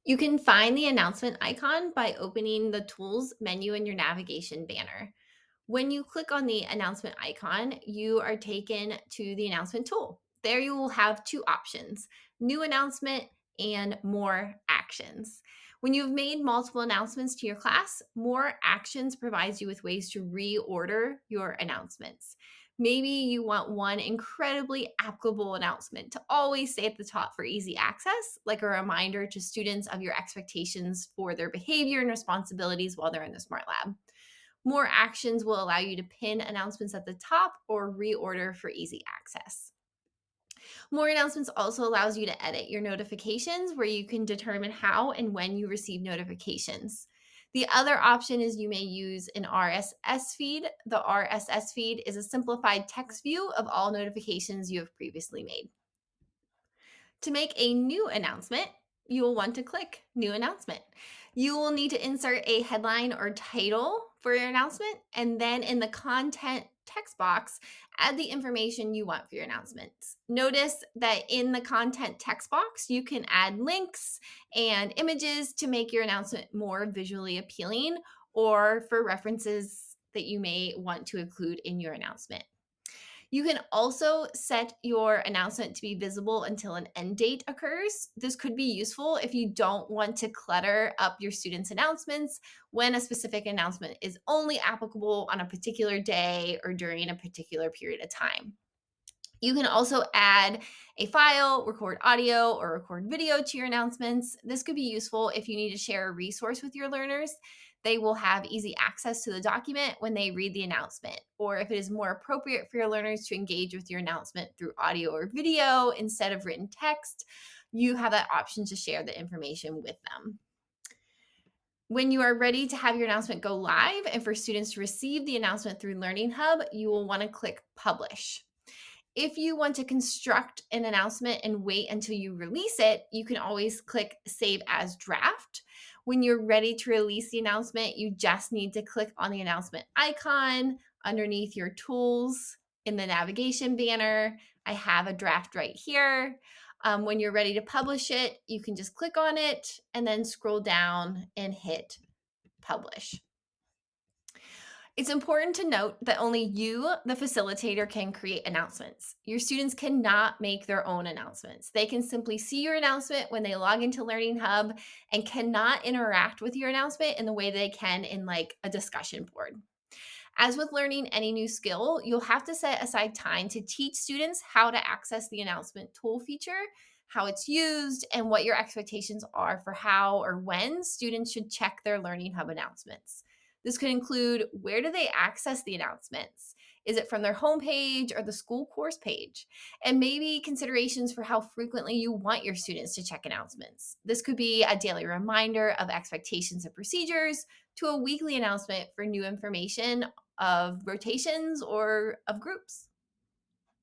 You can find the announcement icon by opening the Tools menu in your navigation banner. When you click on the announcement icon, you are taken to the announcement tool. There you will have two options: new announcement and more actions. When you've made multiple announcements to your class, more actions provides you with ways to reorder your announcements. Maybe you want one incredibly applicable announcement to always stay at the top for easy access, like a reminder to students of your expectations for their behavior and responsibilities while they're in the Smart Lab. More actions will allow you to pin announcements at the top or reorder for easy access. More announcements also allows you to edit your notifications where you can determine how and when you receive notifications. The other option is you may use an RSS feed. The RSS feed is a simplified text view of all notifications you have previously made. To make a new announcement, you will want to click New Announcement. You will need to insert a headline or title for your announcement, and then in the content text box, add the information you want for your announcements. Notice that in the content text box, you can add links and images to make your announcement more visually appealing or for references that you may want to include in your announcement. You can also set your announcement to be visible until an end date occurs. This could be useful if you don't want to clutter up your students' announcements when a specific announcement is only applicable on a particular day or during a particular period of time. You can also add a file, record audio, or record video to your announcements. This could be useful if you need to share a resource with your learners. They will have easy access to the document when they read the announcement. Or if it is more appropriate for your learners to engage with your announcement through audio or video instead of written text, you have that option to share the information with them. When you are ready to have your announcement go live and for students to receive the announcement through Learning Hub, you will want to click Publish. If you want to construct an announcement and wait until you release it, you can always click Save as Draft. When you're ready to release the announcement, you just need to click on the announcement icon underneath your tools in the navigation banner. I have a draft right here. When you're ready to publish it, you can just click on it and then scroll down and hit Publish. It's important to note that only you, the facilitator, can create announcements. Your students cannot make their own announcements. They can simply see your announcement when they log into Learning Hub and cannot interact with your announcement in the way they can in like a discussion board. As with learning any new skill, you'll have to set aside time to teach students how to access the announcement tool feature, how it's used, and what your expectations are for how or when students should check their Learning Hub announcements. This could include: where do they access the announcements? Is it from their homepage or the school course page? And maybe considerations for how frequently you want your students to check announcements. This could be a daily reminder of expectations and procedures to a weekly announcement for new information of rotations or of groups.